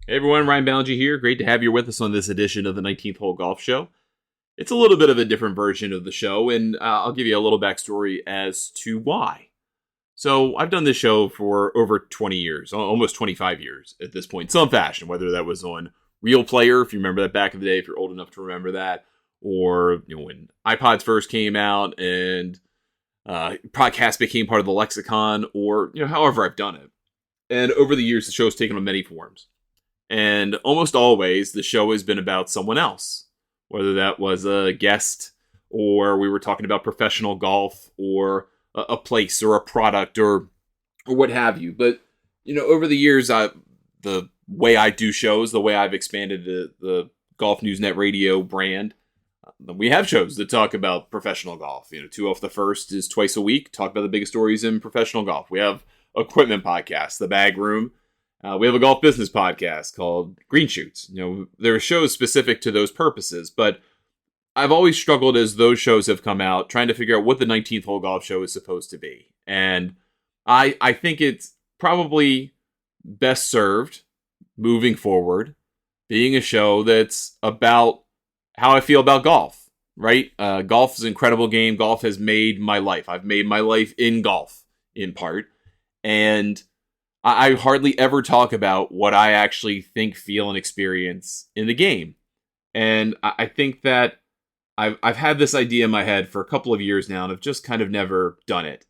Hey everyone, Ryan Ballinger here. Great to have you with us on this edition of the 19th Hole Golf Show. It's a little bit of a different version of the show, and I'll give you a little backstory as to why. So, I've done this show for over 20 years, almost 25 years at this point, in some fashion, whether that was on Real Player, if you remember that back in the day, if you're old enough to remember that, or when iPods first came out and podcasts became part of the lexicon, or however I've done it. And over the years, the show's taken on many forms. And almost always, the show has been about someone else, whether that was a guest or we were talking about professional golf or a place or a product or what have you. But, over the years, the way I do shows, the way I've expanded the Golf News Net Radio brand, we have shows that talk about professional golf. Two Off the First is twice a week, talk about the biggest stories in professional golf. We have equipment podcasts, The Bag Room. We have a golf business podcast called Green Shoots. There are shows specific to those purposes, but I've always struggled as those shows have come out trying to figure out what the 19th Hole Golf Show is supposed to be. And I think it's probably best served moving forward being a show that's about how I feel about golf, right? Golf is an incredible game. Golf has made my life. I've made my life in golf, in part. And I hardly ever talk about what I actually think, feel, and experience in the game. And I think that I've had this idea in my head for a couple of years now, and I've just kind of never done it.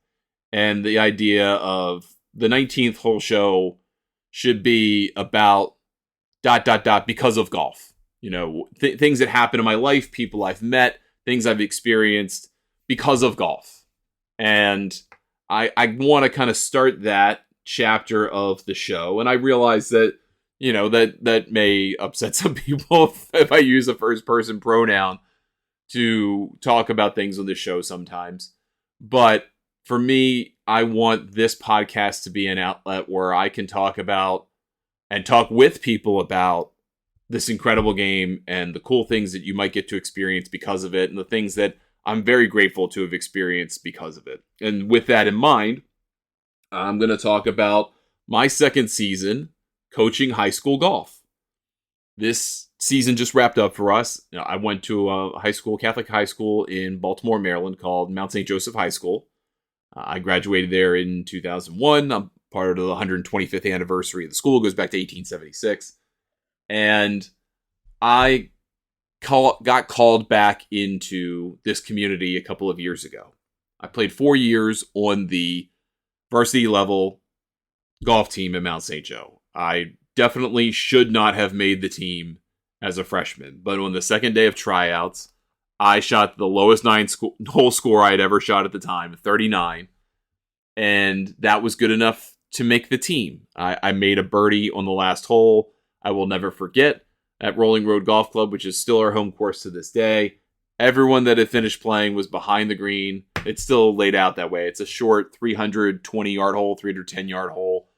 And the idea of the 19th Hole Show should be about ... because of golf. Things that happen in my life, people I've met, things I've experienced because of golf. And I want to kind of start that chapter of the show, and I realize that that may upset some people if I use a first person pronoun to talk about things on the show sometimes, but for me, I want this podcast to be an outlet where I can talk about and talk with people about this incredible game and the cool things that you might get to experience because of it, and the things that I'm very grateful to have experienced because of it. And with that in mind, I'm going to talk about my second season coaching high school golf. This season just wrapped up for us. I went to a Catholic high school in Baltimore, Maryland called Mount St. Joseph High School. I graduated there in 2001. I'm part of the 125th anniversary of the school. It goes back to 1876. And I got called back into this community a couple of years ago. I played 4 years on the varsity level golf team at Mount St. Joe. I definitely should not have made the team as a freshman, but on the second day of tryouts, I shot the lowest hole score I had ever shot at the time, 39, and that was good enough to make the team. I made a birdie on the last hole. I will never forget at Rolling Road Golf Club, which is still our home course to this day. Everyone that had finished playing was behind the green. It's still laid out that way. It's a short 320-yard hole, 310-yard hole.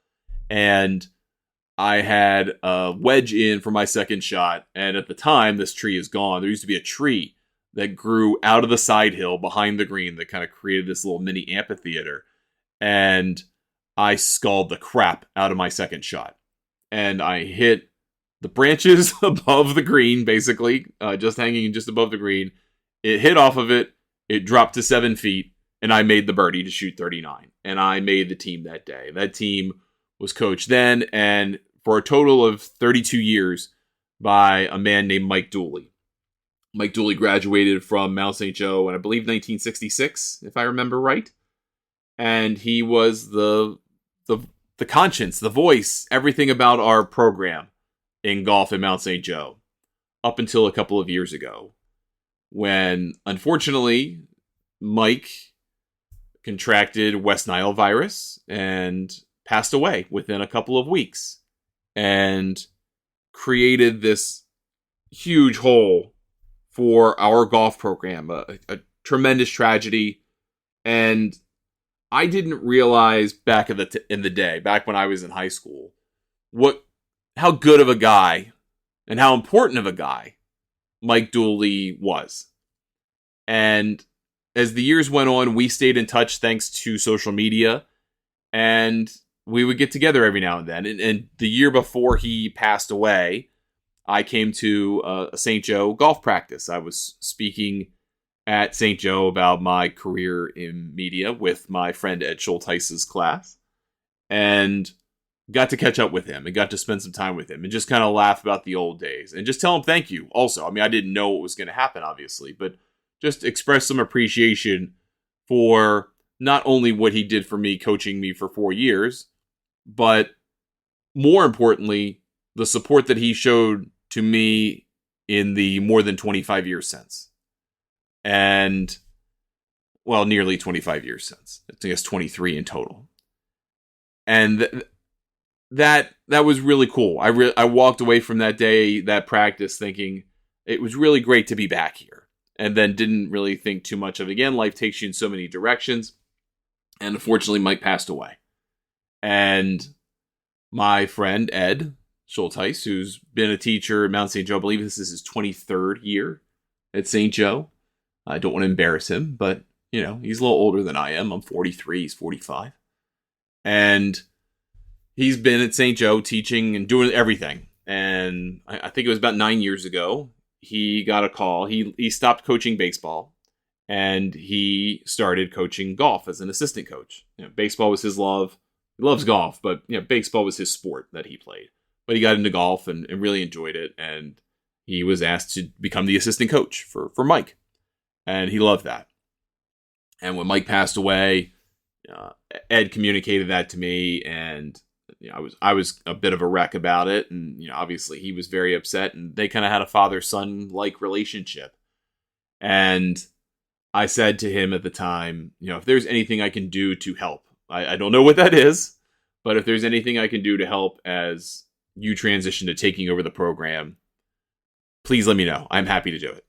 And I had a wedge in for my second shot. And at the time, this tree is gone. There used to be a tree that grew out of the side hill behind the green that kind of created this little mini amphitheater. And I sculled the crap out of my second shot. And I hit the branches above the green, basically, just hanging just above the green. It hit off of it. It dropped to 7 feet, and I made the birdie to shoot 39. And I made the team that day. That team was coached then, and for a total of 32 years, by a man named Mike Dooley. Mike Dooley graduated from Mount St. Joe in, I believe, 1966, if I remember right. And he was the conscience, the voice, everything about our program in golf at Mount St. Joe, up until a couple of years ago, when, unfortunately, Mike contracted West Nile virus and passed away within a couple of weeks, and created this huge hole for our golf program, a tremendous tragedy. And I didn't realize back in the day, back when I was in high school, how good of a guy and how important of a guy Mike Dooley was. And as the years went on, we stayed in touch thanks to social media. And we would get together every now and then. And the year before he passed away, I came to a St. Joe golf practice. I was speaking at St. Joe about my career in media with my friend Ed Schultheis's class, and got to catch up with him and got to spend some time with him and just kind of laugh about the old days and just tell him thank you also. I mean, I didn't know what was going to happen, obviously, but just express some appreciation for not only what he did for me, coaching me for 4 years, but more importantly, the support that he showed to me in the more than 25 years since. And, well, nearly 25 years since. I think it's 23 in total. And that was really cool. I walked away from that day, that practice, thinking it was really great to be back here. And then didn't really think too much of it. Again, life takes you in so many directions. And unfortunately, Mike passed away. And my friend, Ed Schultheis, who's been a teacher at Mount St. Joe, I believe this is his 23rd year at St. Joe. I don't want to embarrass him, but, you know, he's a little older than I am. I'm 43, he's 45. And he's been at St. Joe teaching and doing everything. And I think it was about 9 years ago, he got a call. He stopped coaching baseball, and he started coaching golf as an assistant coach. You know, baseball was his love. He loves golf, but you know, baseball was his sport that he played. But he got into golf and really enjoyed it, and he was asked to become the assistant coach for Mike. And he loved that. And when Mike passed away, Ed communicated that to me, and you know, I was a bit of a wreck about it, and you know, obviously he was very upset, and they kind of had a father-son like relationship. And I said to him at the time, you know, if there's anything I can do to help, I don't know what that is, but if there's anything I can do to help as you transition to taking over the program, please let me know. I'm happy to do it.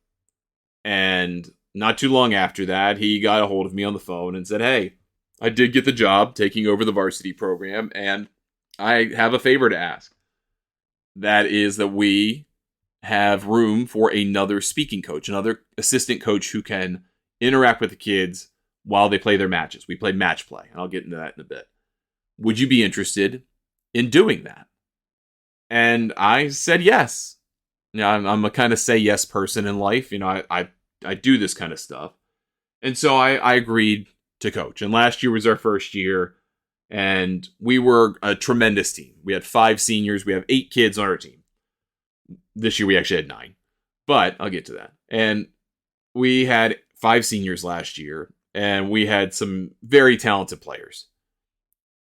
And not too long after that, he got a hold of me on the phone and said, hey, I did get the job taking over the varsity program, and I have a favor to ask. That is that we have room for another speaking coach, another assistant coach who can interact with the kids while they play their matches. We play match play, and I'll get into that in a bit. Would you be interested in doing that? And I said yes. You know, I'm a kind of say yes person in life. You know, I do this kind of stuff. And so I agreed to coach. And last year was our first year. And we were a tremendous team. We had 5 seniors. We have 8 kids on our team. This year we actually had 9. But I'll get to that. And we had 5 seniors last year. And we had some very talented players.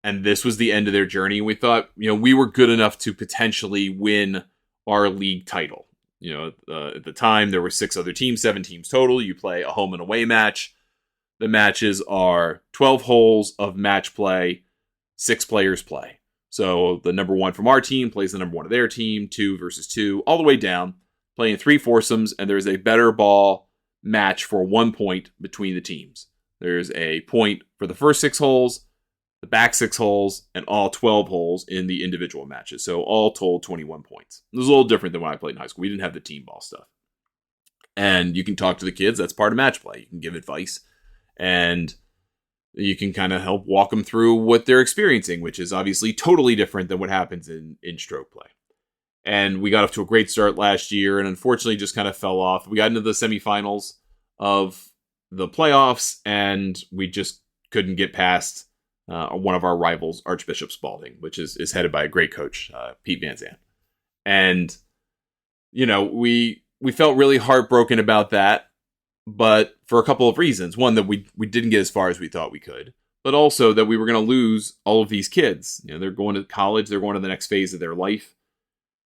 And this was the end of their journey. And we thought, you know, we were good enough to potentially win our league title. You know, at the time, there were 6 other teams, 7 teams total. You play a home and away match. The matches are 12 holes of match play. 6 players play. So the number 1 from our team plays the number 1 of their team, 2 versus 2, all the way down, playing 3 foursomes, and there's a better ball match for 1 point between the teams. There's a point for the first 6 holes, the back 6 holes, and all 12 holes in the individual matches. So all told, 21 points. It was a little different than when I played in high school. We didn't have the team ball stuff. And you can talk to the kids. That's part of match play. You can give advice, and you can kind of help walk them through what they're experiencing, which is obviously totally different than what happens in stroke play. And we got off to a great start last year, and unfortunately just kind of fell off. We got into the semifinals of the playoffs, and we just couldn't get past one of our rivals, Archbishop Spalding, which is headed by a great coach, Pete Van Zandt. And, you know, we felt really heartbroken about that. But for a couple of reasons. One, that we didn't get as far as we thought we could. But also that we were going to lose all of these kids. You know, they're going to college. They're going to the next phase of their life.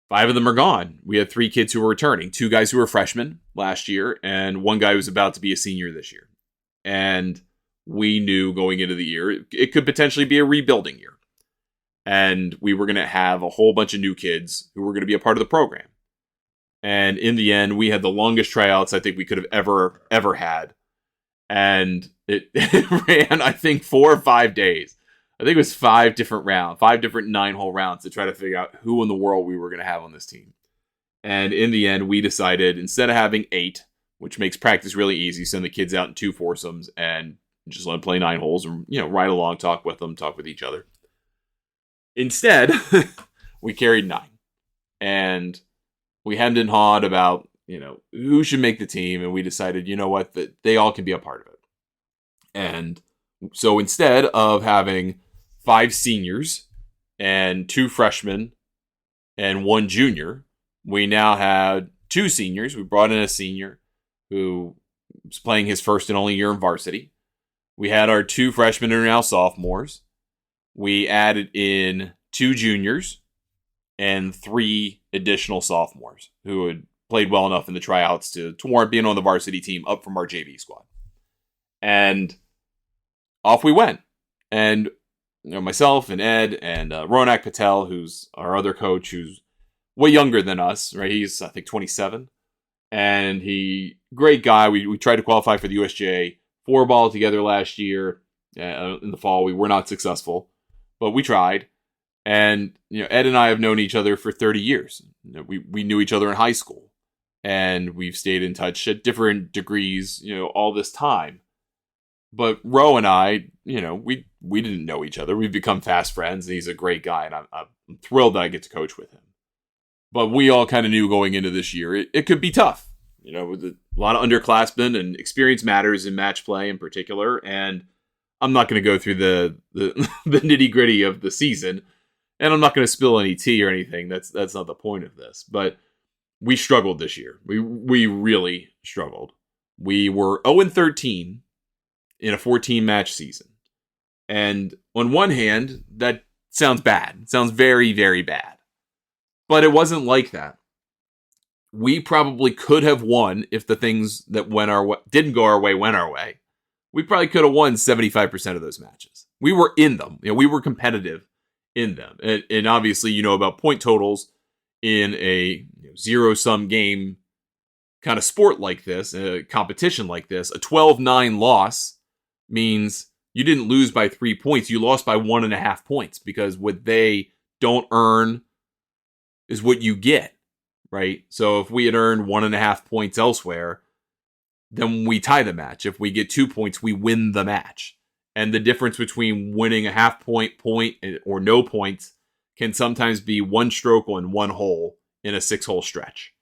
5 of them are gone. We had 3 kids who were returning. 2 guys who were freshmen last year. And 1 guy who's about to be a senior this year. And we knew going into the year, it could potentially be a rebuilding year. And we were going to have a whole bunch of new kids who were going to be a part of the program. And in the end, we had the longest tryouts I think we could have ever had. And it ran, I think, 4 or 5 days. I think it was 5 different rounds, 5 different 9-hole rounds to try to figure out who in the world we were going to have on this team. And in the end, we decided, instead of having 8, which makes practice really easy, send the kids out in 2 foursomes and just let them play 9 holes and, you know, ride along, talk with them, talk with each other. Instead, we carried 9. And we hemmed and hawed about, who should make the team. And we decided, you know what, that they all can be a part of it. And so instead of having 5 seniors and 2 freshmen and 1 junior, we now had 2 seniors. We brought in a senior who was playing his first and only year in varsity. We had our 2 freshmen who are now sophomores. We added in 2 juniors and 3 additional sophomores who had played well enough in the tryouts to warrant being on the varsity team up from our JV squad. And off we went. And myself and Ed and Ronak Patel, who's our other coach, who's way younger than us, right? He's, I think, 27. And great guy. We tried to qualify for the USJ 4-ball together last year in the fall. We were not successful, but we tried. And, Ed and I have known each other for 30 years. We knew each other in high school. And we've stayed in touch at different degrees, all this time. But Ro and I, we didn't know each other. We've become fast friends, and he's a great guy, and I'm thrilled that I get to coach with him. But we all kind of knew going into this year, it could be tough. With a lot of underclassmen, and experience matters in match play in particular. And I'm not going to go through the nitty gritty of the season, and I'm not going to spill any tea or anything. That's not the point of this. But we struggled this year. We really struggled. We were 0-13 in a 14-match season. And on one hand, that sounds bad. It sounds very, very bad. But it wasn't like that. We probably could have won if the things that didn't go our way went our way. We probably could have won 75% of those matches. We were in them. We were competitive in them. And obviously, about point totals in a zero-sum game kind of sport like this, a competition like this. A 12-9 loss means you didn't lose by 3 points. You lost by 1.5 points, because what they don't earn is what you get, right? So if we had earned 1.5 points elsewhere, then we tie the match. If we get 2 points, we win the match. And the difference between winning a half point, or no points can sometimes be 1 stroke on 1 hole in a 6-hole stretch.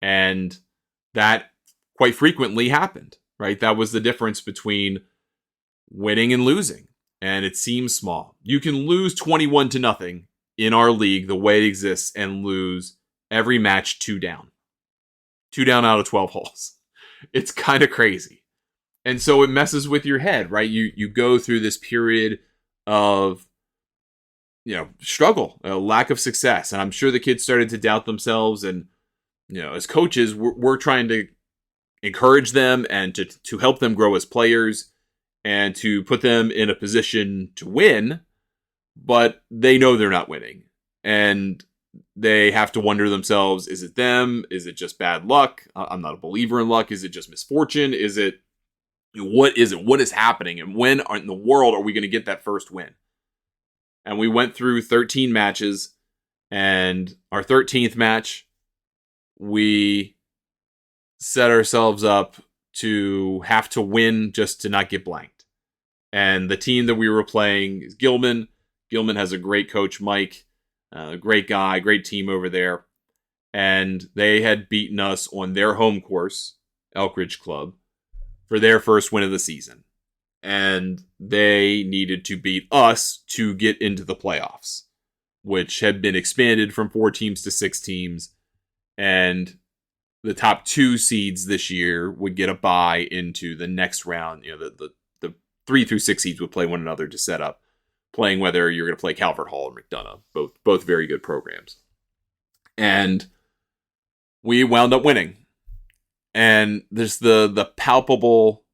And that quite frequently happened, right? That was the difference between winning and losing. And it seems small. You can lose 21-0 in our league the way it exists and lose every match 2 down. 2 down out of 12 holes. It's kind of crazy. And so it messes with your head, right? You go through this period of, struggle, a lack of success. And I'm sure the kids started to doubt themselves. And, as coaches, we're trying to encourage them and to help them grow as players and to put them in a position to win. But they know they're not winning. And they have to wonder themselves, is it them? Is it just bad luck? I'm not a believer in luck. Is it just misfortune? What is it? What is happening? And when in the world are we going to get that first win? And we went through 13 matches, and our 13th match, we set ourselves up to have to win just to not get blanked. And the team that we were playing is Gilman. Gilman has a great coach, Mike. Great guy, great team over there. And they had beaten us on their home course, Elk Ridge Club, for their first win of the season. And they needed to beat us to get into the playoffs, which had been expanded from 4 teams to 6 teams. And the top 2 seeds this year would get a bye into the next round. The 3 through 6 seeds would play one another to set up playing whether you're going to play Calvert Hall or McDonough, both very good programs. And we wound up winning. And there's the palpable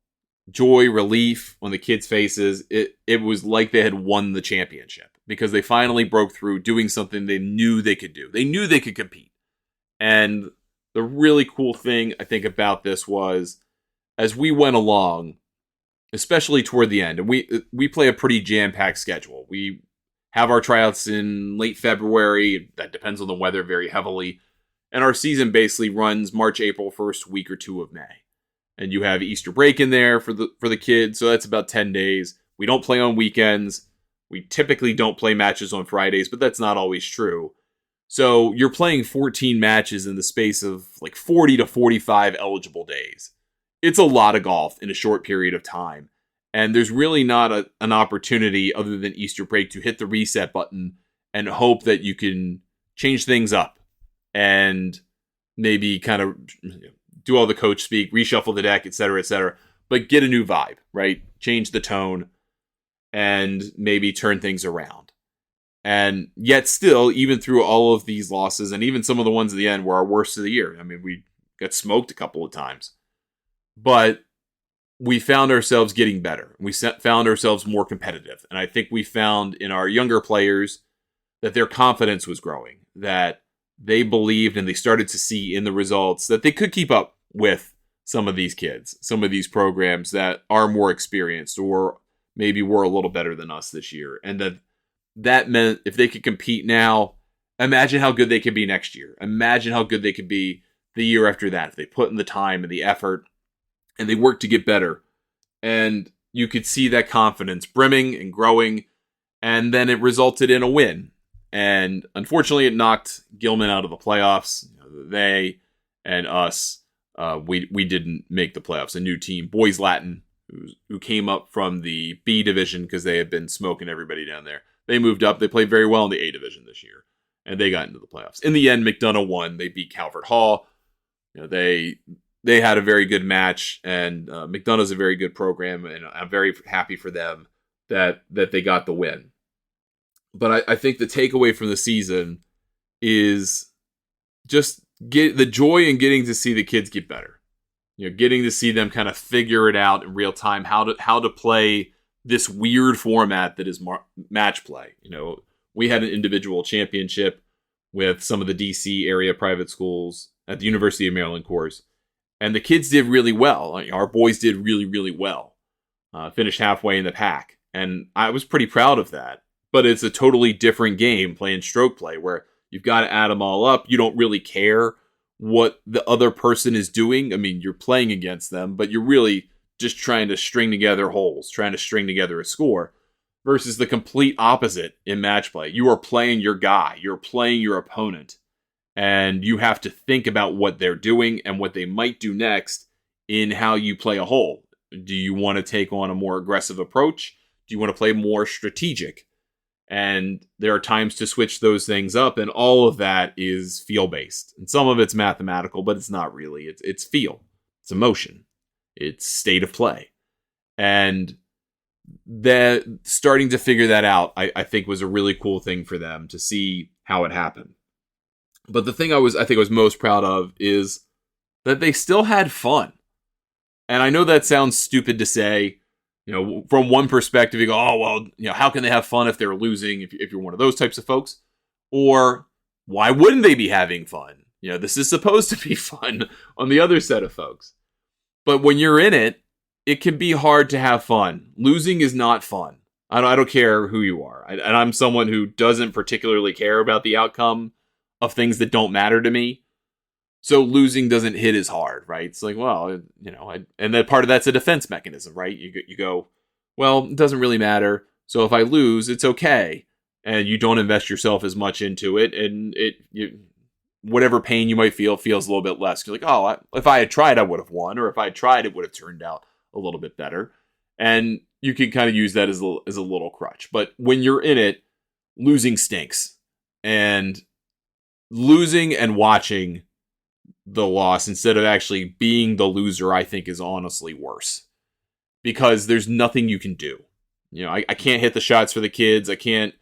joy, relief on the kids' faces. It was like they had won the championship because they finally broke through doing something they knew they could do. They knew they could compete. And the really cool thing I think about this was, as we went along, especially toward the end, and we play a pretty jam-packed schedule. We have our tryouts in late February. That depends on the weather very heavily. And our season basically runs March, April, first week or 2 of May. And you have Easter break in there for the kids, so that's about 10 days. We don't play on weekends. We typically don't play matches on Fridays, but that's not always true. So you're playing 14 matches in the space of like 40 to 45 eligible days. It's a lot of golf in a short period of time. And there's really not an opportunity other than Easter break to hit the reset button and hope that you can change things up and maybe kind of do all the coach speak, reshuffle the deck, etc., but get a new vibe, right? Change the tone and maybe turn things around. And yet still, even through all of these losses, and even some of the ones at the end were our worst of the year. I mean, we got smoked a couple of times. But we found ourselves getting better. We found ourselves more competitive. And I think we found in our younger players that their confidence was growing, that they believed and they started to see in the results that they could keep up with some of these kids, some of these programs that are more experienced or maybe were a little better than us this year. And that meant if they could compete now, imagine how good they could be next year. Imagine how good they could be the year after that if they put in the time and the effort and they worked to get better. And you could see that confidence brimming and growing, and then it resulted in a win. And unfortunately, it knocked Gilman out of the playoffs. They and us, we didn't make the playoffs. A new team, Boys Latin, who came up from the B division because they had been smoking everybody down there. They moved up. They played very well in the A division this year, and they got into the playoffs. In the end, McDonough won. They beat Calvert Hall. They had a very good match, and McDonough's a very good program, and I'm very happy for them that they got the win. But I think the takeaway from the season is just get the joy in getting to see the kids get better. Getting to see them kind of figure it out in real time, how to play this weird format that is match play. We had an individual championship with some of the DC area private schools at the University of Maryland course. And the kids did really well. Our boys did really, really well. Finished halfway in the pack. And I was pretty proud of that. But it's a totally different game playing stroke play where you've got to add them all up. You don't really care what the other person is doing. I mean, you're playing against them, but you're really just trying to string together holes, trying to string together a score, versus the complete opposite in match play. You are playing your guy. You're playing your opponent. And you have to think about what they're doing and what they might do next in how you play a hole. Do you want to take on a more aggressive approach? Do you want to play more strategic? And there are times to switch those things up, and all of that is feel-based. And some of it's mathematical, but it's not really. It's feel. It's emotion. It's state of play. And that starting to figure that out, I think, was a really cool thing for them to see how it happened. But the thing I think I was most proud of is that they still had fun. And I know that sounds stupid to say. From one perspective, you go, oh, well, how can they have fun if they're losing, if you're one of those types of folks? Or why wouldn't they be having fun? This is supposed to be fun on the other set of folks. But when you're in it, it can be hard to have fun. Losing is not fun. I don't care who you are. And I'm someone who doesn't particularly care about the outcome of things that don't matter to me. So losing doesn't hit as hard, right? It's like, well, and then part of that's a defense mechanism, right? You go, well, it doesn't really matter. So if I lose, it's okay. And you don't invest yourself as much into it. And whatever pain you might feel feels a little bit less. You're like, oh, if I had tried, I would have won. Or if I had tried, it would have turned out a little bit better. And you can kind of use that as a little crutch. But when you're in it, losing stinks. And losing and watching the loss instead of actually being the loser, I think, is honestly worse. Because there's nothing you can do. I can't hit the shots for the kids. I can't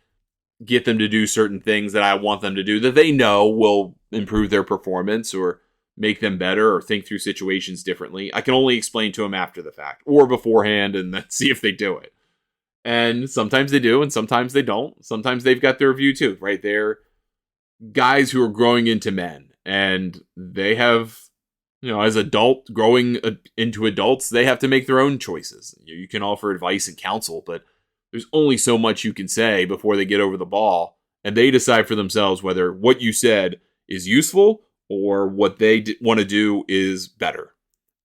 get them to do certain things that I want them to do that they know will improve their performance or make them better or think through situations differently. I can only explain to them after the fact or beforehand and then see if they do it. And sometimes they do and sometimes they don't. Sometimes they've got their view too, right? They're guys who are growing into men. And they have, as growing into adults, they have to make their own choices. You can offer advice and counsel, but there's only so much you can say before they get over the ball. And they decide for themselves whether what you said is useful or what they want to do is better.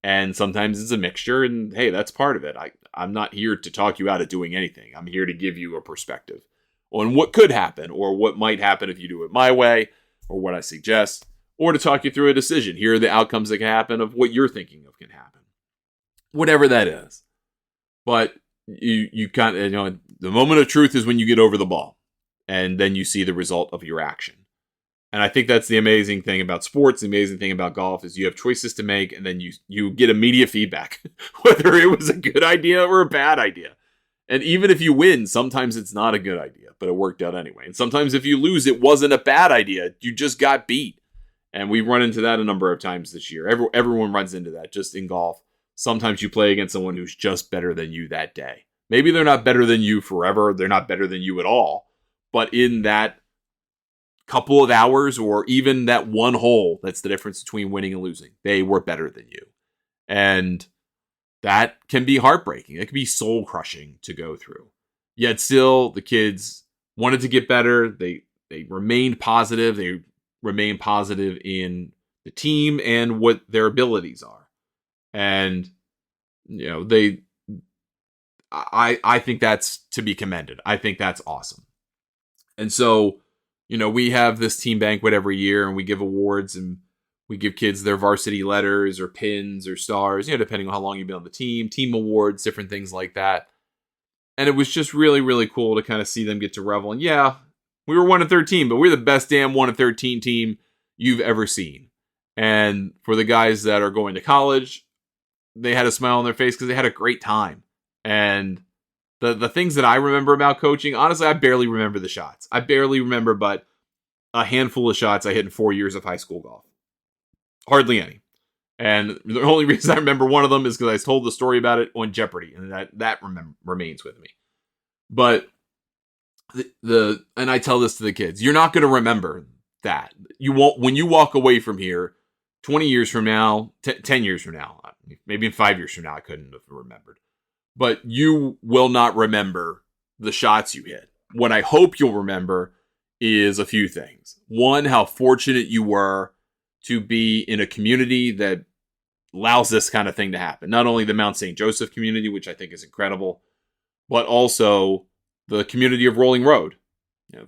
And sometimes it's a mixture, and hey, that's part of it. I'm not here to talk you out of doing anything. I'm here to give you a perspective on what could happen or what might happen if you do it my way or what I suggest, or to talk you through a decision. Here are the outcomes that can happen of what you're thinking of can happen. Whatever that is. But you kind of, the moment of truth is when you get over the ball, and then you see the result of your action. And I think that's the amazing thing about sports, the amazing thing about golf, is you have choices to make, and then you get immediate feedback, whether it was a good idea or a bad idea. And even if you win, sometimes it's not a good idea, but it worked out anyway. And sometimes if you lose, it wasn't a bad idea. You just got beat. And we've run into that a number of times this year. Everyone runs into that just in golf. Sometimes you play against someone who's just better than you that day. Maybe they're not better than you forever. They're not better than you at all. But in that couple of hours, or even that one hole, that's the difference between winning and losing. They were better than you. And that can be heartbreaking. It can be soul crushing to go through. Yet still, the kids wanted to get better. They remained positive. They remained positive in the team and what their abilities are. And, I think that's to be commended. I think that's awesome. And so, we have this team banquet every year, and we give awards, and we give kids their varsity letters or pins or stars, depending on how long you've been on the team awards, different things like that. And it was just really, really cool to kind of see them get to revel. And yeah, we were 1-13, but we're the best damn 1-13 team you've ever seen. And for the guys that are going to college, they had a smile on their face because they had a great time. And the things that I remember about coaching, honestly, I barely remember the shots. I barely remember but a handful of shots I hit in 4 years of high school golf. Hardly any. And the only reason I remember one of them is because I told the story about it on Jeopardy, and that remains with me. But and I tell this to the kids, you're not going to remember that. You won't, when you walk away from here 20 years from now, 10 years from now, maybe in 5 years from now, I couldn't have remembered. But you will not remember the shots you hit. What I hope you'll remember is a few things. One, how fortunate you were to be in a community that allows this kind of thing to happen. Not only the Mount St. Joseph community, which I think is incredible, but also the community of Rolling Road.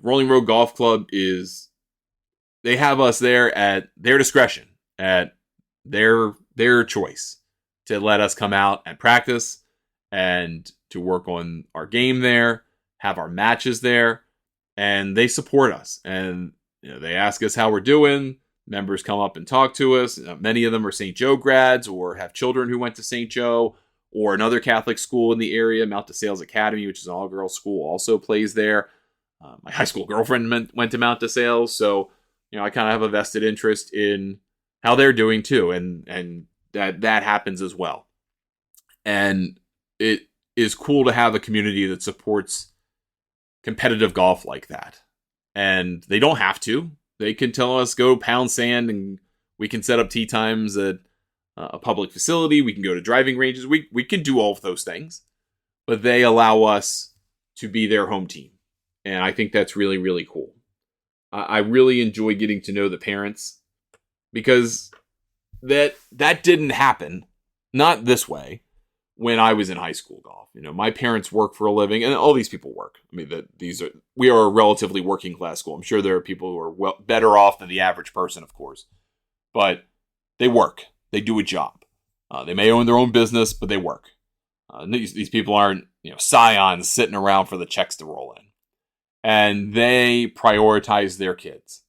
Rolling Road Golf Club they have us there at their discretion, at their choice, to let us come out and practice and to work on our game there, have our matches there, and they support us. And they ask us how we're doing. Members come up and talk to us. Many of them are St. Joe grads or have children who went to St. Joe or another Catholic school in the area. Mount DeSales Academy, which is an all-girls school, also plays there. My high school girlfriend went to Mount DeSales, so I kind of have a vested interest in how they're doing too, and that happens as well. And it is cool to have a community that supports competitive golf like that. And they don't have to. They can tell us, go pound sand, and we can set up tee times at a public facility. We can go to driving ranges. We can do all of those things. But they allow us to be their home team. And I think that's really, really cool. I really enjoy getting to know the parents, because that didn't happen, not this way, when I was in high school golf. My parents work for a living, and all these people work. I mean, we are a relatively working class school. I'm sure there are people who are better off than the average person, of course, but they work. They do a job. They may own their own business, but they work. These people aren't scions sitting around for the checks to roll in, and they prioritize their kids.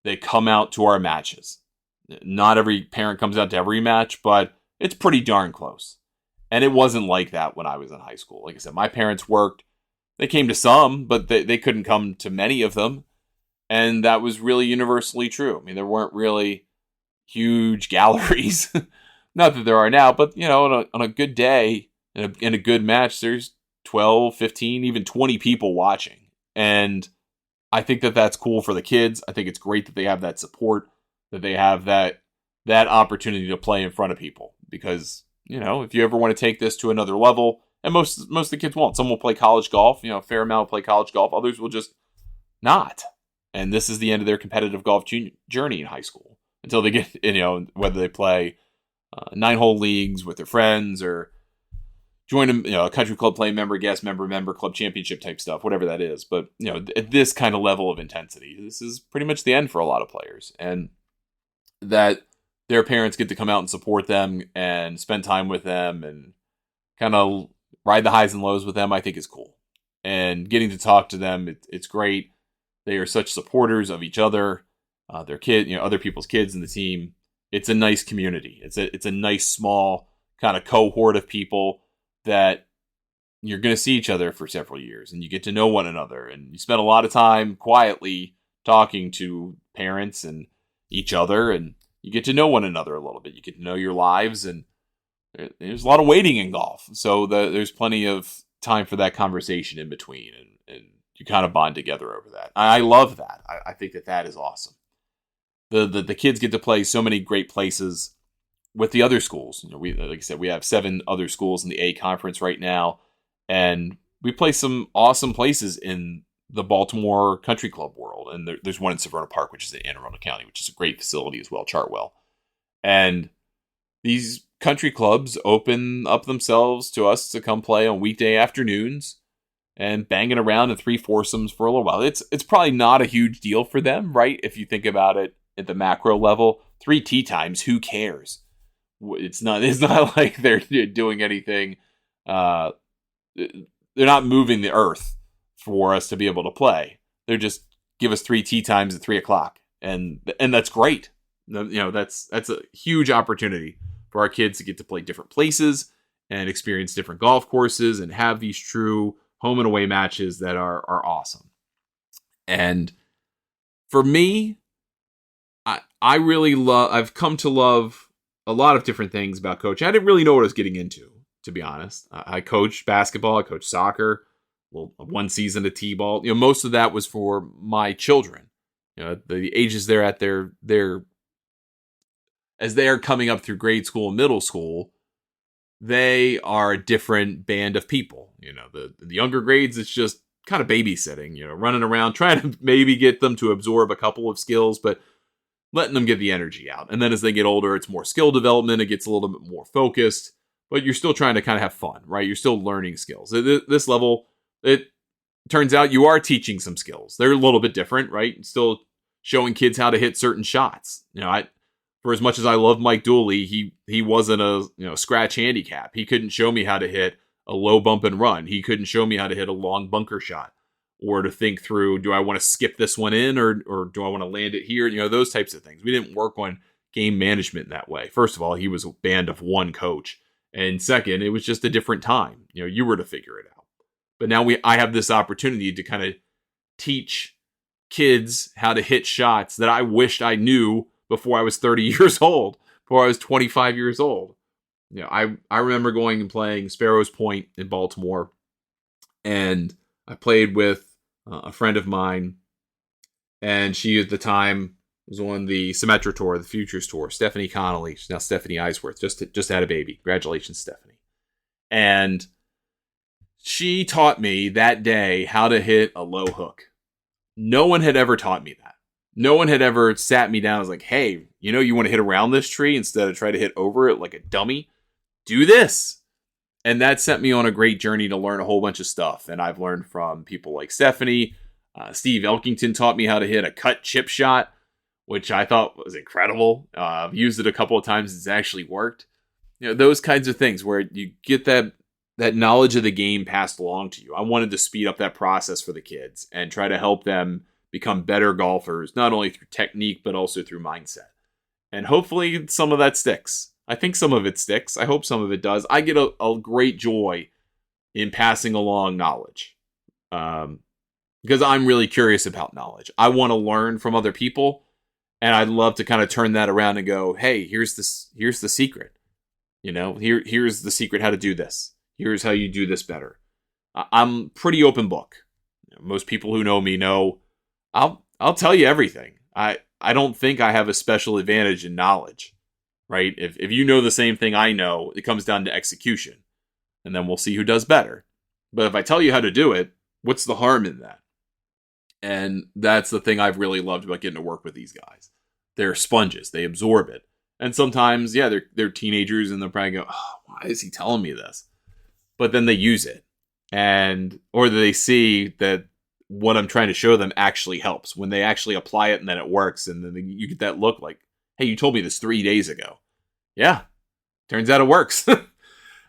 They come out to our matches. Not every parent comes out to every match, but it's pretty darn close. And it wasn't like that when I was in high school. Like I said, my parents worked. They came to some, but they couldn't come to many of them. And that was really universally true. I mean, there weren't really huge galleries. Not that there are now, but, on a good day, in a good match, there's 12, 15, even 20 people watching. And I think that that's cool for the kids. I think it's great that they have that support, that they have that opportunity to play in front of people. Because if you ever want to take this to another level, and most of the kids won't. Some will play college golf, a fair amount will play college golf. Others will just not. And this is the end of their competitive golf journey in high school until they get, whether they play 9-hole leagues with their friends, or join a country club, play member, guest member club championship type stuff, whatever that is. But at this kind of level of intensity, this is pretty much the end for a lot of players, and that their parents get to come out and support them and spend time with them and kind of ride the highs and lows with them, I think is cool. And getting to talk to them, it's great. They are such supporters of each other, their kid, other people's kids in the team. It's a nice community. It's a nice small kind of cohort of people that you're going to see each other for several years, and you get to know one another, and you spend a lot of time quietly talking to parents and each other, and you get to know one another a little bit. You get to know your lives, and there's a lot of waiting in golf, so there's plenty of time for that conversation in between, and you kind of bond together over that. I love that. I think that is awesome. The kids get to play so many great places with the other schools. Like I said, we have 7 other schools in the A conference right now, and we play some awesome places in the Baltimore Country Club world. And there's one in Severna Park, which is in Anne Arundel County, which is a great facility as well, Chartwell. And these country clubs open up themselves to us to come play on weekday afternoons and banging around in 3 foursomes for a little while. It's probably not a huge deal for them, right? If you think about it at the macro level, 3 tee times, who cares? It's not like they're doing anything. They're not moving the earth for us to be able to play. They're just give us 3 tee times at 3:00, and that's great. That's a huge opportunity for our kids to get to play different places and experience different golf courses and have these true home and away matches that are awesome. And for me, I really I've come to love a lot of different things about coaching. I didn't really know what I was getting into, to be honest. I coached basketball, I coached soccer, well, 1 season of t-ball. Most of that was for my children. The ages they're at as they are coming up through grade school and middle school, they are a different band of people. The younger grades, it's just kind of babysitting, running around, trying to maybe get them to absorb a couple of skills, but letting them get the energy out. And then as they get older, it's more skill development. It gets a little bit more focused, but you're still trying to kind of have fun, right? You're still learning skills. At this level, it turns out you are teaching some skills. They're a little bit different, right? Still showing kids how to hit certain shots. For as much as I love Mike Dooley, he wasn't a scratch handicap. He couldn't show me how to hit a low bump and run. He couldn't show me how to hit a long bunker shot, or to think through, do I want to skip this one in, or do I want to land it here? Those types of things. We didn't work on game management in that way. First of all, he was a band of one coach. And second, it was just a different time. You were to figure it out. But now I have this opportunity to kind of teach kids how to hit shots that I wished I knew before I was 30 years old, before I was 25 years old. I remember going and playing Sparrows Point in Baltimore, and I played with a friend of mine, and she at the time was on the Symetra Tour, the Futures Tour, Stephanie Connolly. She's now Stephanie Eisworth, just had a baby. Congratulations, Stephanie. And she taught me that day how to hit a low hook. No one had ever taught me that. No one had ever sat me down and was like, hey, you want to hit around this tree instead of try to hit over it like a dummy? Do this. And that sent me on a great journey to learn a whole bunch of stuff. And I've learned from people like Stephanie. Steve Elkington taught me how to hit a cut chip shot, which I thought was incredible. I've used it a couple of times. It's actually worked. Those kinds of things where you get that knowledge of the game passed along to you. I wanted to speed up that process for the kids and try to help them become better golfers, not only through technique, but also through mindset. And hopefully some of that sticks. I think some of it sticks. I hope some of it does. I get a great joy in passing along knowledge, because I'm really curious about knowledge. I want to learn from other people, and I'd love to kind of turn that around and go, hey, here's the secret. Here's the secret how to do this. Here's how you do this better. I'm pretty open book. Most people who know me know I'll tell you everything. I don't think I have a special advantage in knowledge. Right? If you know the same thing I know, it comes down to execution. And then we'll see who does better. But if I tell you how to do it, what's the harm in that? And that's the thing I've really loved about getting to work with these guys. They're sponges. They absorb it. And sometimes, yeah, they're teenagers and they'll probably go, oh, why is he telling me this? But then they use it. And, or they see that what I'm trying to show them actually helps when they actually apply it and then it works. And then you get that look like, hey, you told me this 3 days ago. Yeah, turns out it works.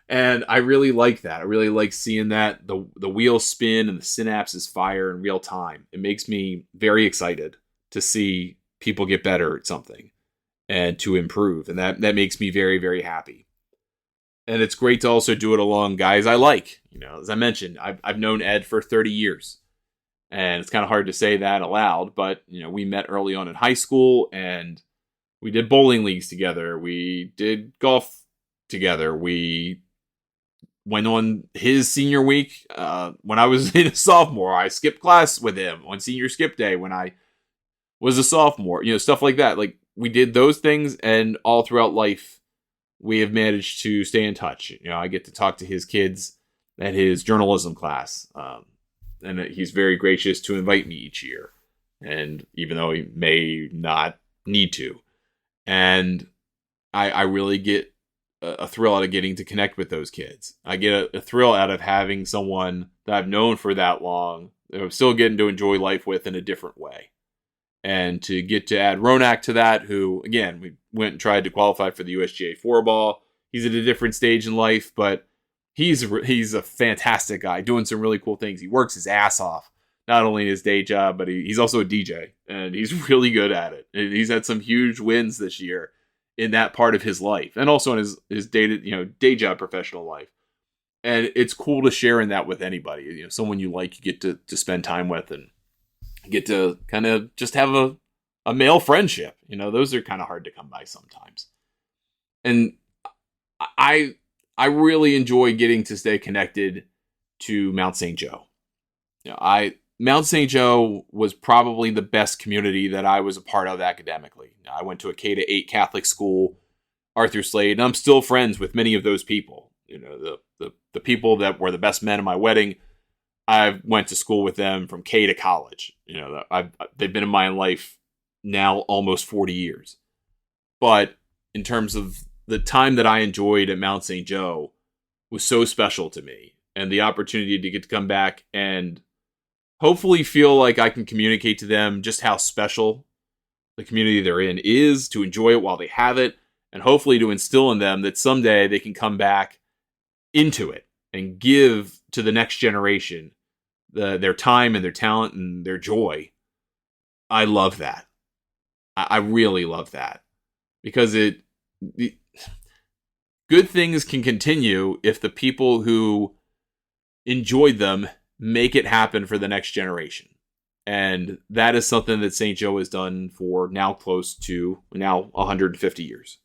And I really like that. I really like seeing that the wheels spin and the synapses fire in real time. It makes me very excited to see people get better at something and to improve. And that makes me very, very happy. And it's great to also do it along guys I like. You know, as I mentioned, I've known Ed for 30 years. And it's kind of hard to say that aloud, but you know, we met early on in high school and we did bowling leagues together. We did golf together. We went on his senior week when I was a sophomore. I skipped class with him on senior skip day when I was a sophomore. You know, stuff like that. Like we did those things, and all throughout life, we have managed to stay in touch. You know, I get to talk to his kids at his journalism class, and he's very gracious to invite me each year. And even though he may not need to, and I really get a thrill out of getting to connect with those kids. I get a thrill out of having someone that I've known for that long that I'm still getting to enjoy life with in a different way. And to get to add Ronak to that, who, again, we went and tried to qualify for the USGA 4-ball. He's at a different stage in life, but he's a fantastic guy doing some really cool things. He works his ass off, not only in his day job, but he's also a DJ, and he's really good at it. And he's had some huge wins this year in that part of his life, and also in his day job professional life. And it's cool to share in that with anybody. You know, someone you like, you get to spend time with and get to kind of just have a male friendship. You know, those are kind of hard to come by sometimes. And I really enjoy getting to stay connected to Mount St. Joe. You know, Mount St. Joe was probably the best community that I was a part of academically. I went to a K-8 Catholic school, Arthur Slade, and I'm still friends with many of those people. You know, the people that were the best men at my wedding, I went to school with them from K to college. You know, they've been in my life now almost 40 years. But in terms of the time that I enjoyed at Mount St. Joe was so special to me. And the opportunity to get to come back and hopefully feel like I can communicate to them just how special the community they're in is, to enjoy it while they have it, and hopefully to instill in them that someday they can come back into it and give to the next generation their time and their talent and their joy. I love that. I really love that, because good things can continue if the people who enjoyed them make it happen for the next generation. And that is something that St. Joe has done for now close to 150 years.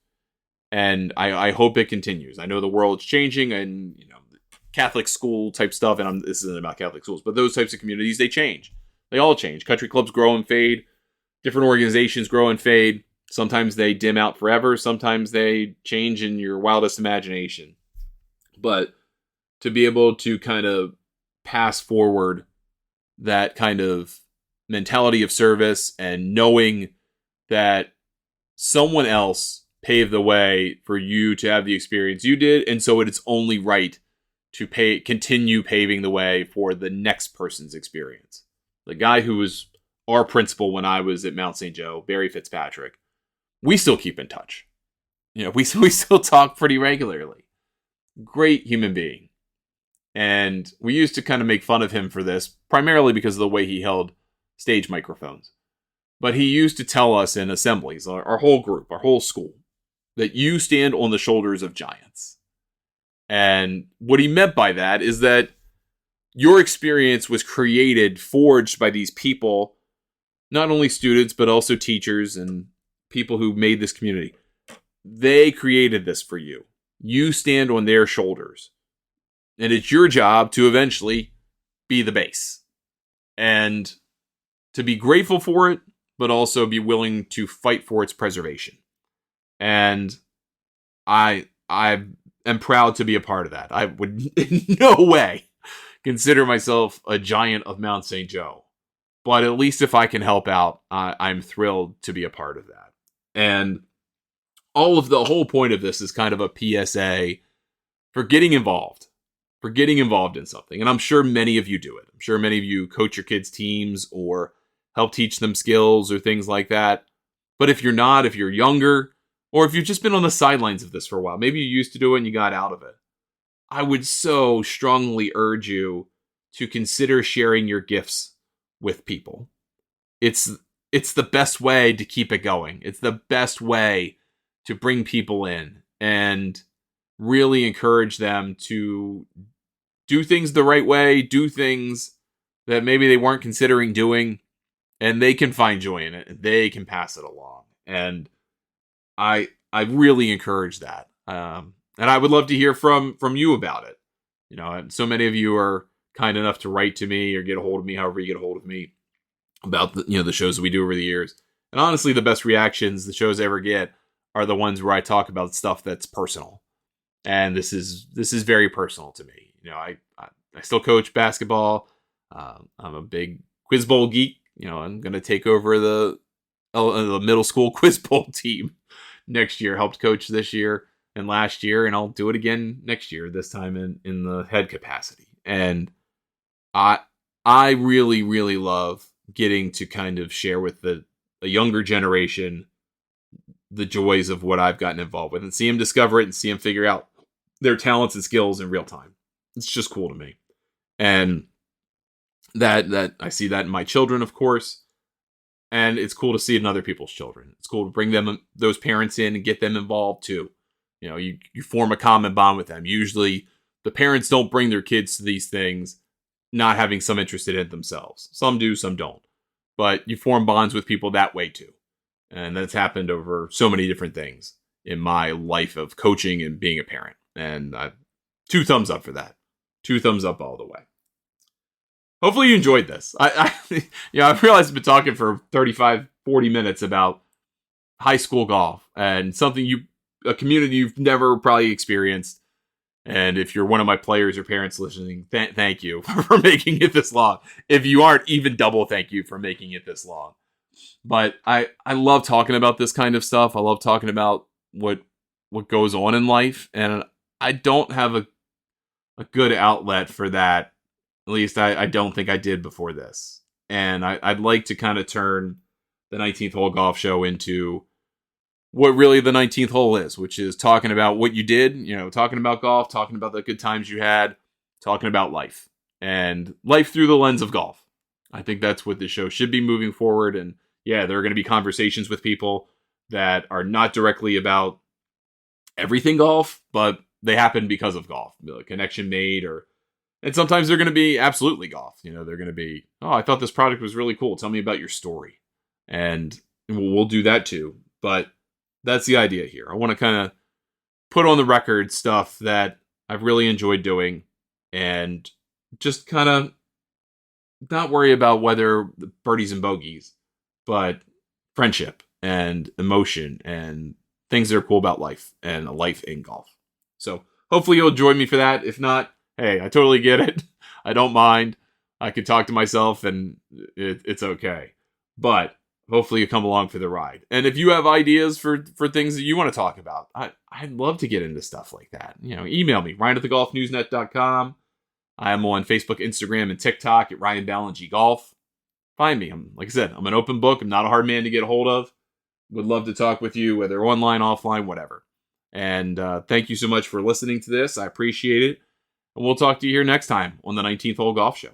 And I hope it continues. I know the world's changing, and you know, Catholic school type stuff, and this isn't about Catholic schools, but those types of communities, they change. They all change. Country clubs grow and fade. Different organizations grow and fade. Sometimes they dim out forever. Sometimes they change in your wildest imagination. But to be able to kind of pass forward that kind of mentality of service and knowing that someone else paved the way for you to have the experience you did, and so it's only right to continue paving the way for the next person's experience. The guy who was our principal when I was at Mount St. Joe, Barry Fitzpatrick, we still keep in touch. You know, we still talk pretty regularly. Great human being. And we used to kind of make fun of him for this, primarily because of the way he held stage microphones. But he used to tell us in assemblies, our whole group, our whole school, that you stand on the shoulders of giants. And what he meant by that is that your experience was created, forged by these people, not only students, but also teachers and people who made this community. They created this for you. You stand on their shoulders. And it's your job to eventually be the base. And to be grateful for it, but also be willing to fight for its preservation. And I am proud to be a part of that. I would in no way consider myself a giant of Mount St. Joe. But at least if I can help out, I'm thrilled to be a part of that. And the whole point of this is kind of a PSA for getting involved, in something. And I'm sure many of you do it. I'm sure many of you coach your kids' teams or help teach them skills or things like that. But if you're not, if you're younger, or if you've just been on the sidelines of this for a while, maybe you used to do it and you got out of it, I would so strongly urge you to consider sharing your gifts with people. It's the best way to keep it going. It's the best way to bring people in and really encourage them to do things the right way, do things that maybe they weren't considering doing, and they can find joy in it, and they can pass it along. And I really encourage that. And I would love to hear from you about it. And so many of you are kind enough to write to me or get a hold of me, however you get a hold of me, about the shows that we do over the years. And honestly, the best reactions the shows ever get are the ones where I talk about stuff that's personal. And this is very personal to me. I still coach basketball. I'm a big Quiz Bowl geek. I'm going to take over the middle school Quiz Bowl team next year. Helped coach this year and last year, and I'll do it again next year, this time in the head capacity. And I really, really love getting to kind of share with the younger generation the joys of what I've gotten involved with and see them discover it and see them figure out their talents and skills in real time. It's just cool to me. And that I see that in my children, of course. And it's cool to see it in other people's children. It's cool to bring those parents in and get them involved too. You form a common bond with them. Usually the parents don't bring their kids to these things not having some interest in it themselves. Some do, some don't. But you form bonds with people that way too. And that's happened over so many different things in my life of coaching and being a parent. And 2 thumbs up for that. 2 thumbs up all the way. Hopefully you enjoyed this. I've realized I've been talking for 35, 40 minutes about high school golf and a community you've never probably experienced. And if you're one of my players or parents listening, thank you for making it this long. If you aren't, even double thank you for making it this long. But I love talking about this kind of stuff. I love talking about what goes on in life. And I don't have a good outlet for that. At least I don't think I did before this. And I'd like to kind of turn the 19th Hole Golf Show into what really the 19th hole is, which is talking about what you did, talking about golf, talking about the good times you had, talking about life. And life through the lens of golf. I think that's what the show should be moving forward. And yeah, there are going to be conversations with people that are not directly about everything golf, but they happen because of golf. A connection made, and sometimes they're going to be absolutely golf. They're going to be, oh, I thought this product was really cool. Tell me about your story. And we'll do that too. But that's the idea here. I want to kind of put on the record stuff that I've really enjoyed doing and just kind of not worry about whether the birdies and bogeys, but friendship and emotion and things that are cool about life and a life in golf. So hopefully you'll join me for that. If not, hey, I totally get it. I don't mind. I could talk to myself and it's okay. But hopefully you come along for the ride. And if you have ideas for things that you want to talk about, I'd love to get into stuff like that. Email me, ryan@thegolfnewsnet.com. I am on Facebook, Instagram, and TikTok at Ryan Ballinger Golf. Find me. Like I said, I'm an open book. I'm not a hard man to get a hold of. Would love to talk with you, whether online, offline, whatever. And thank you so much for listening to this. I appreciate it. And we'll talk to you here next time on the 19th Hole Golf Show.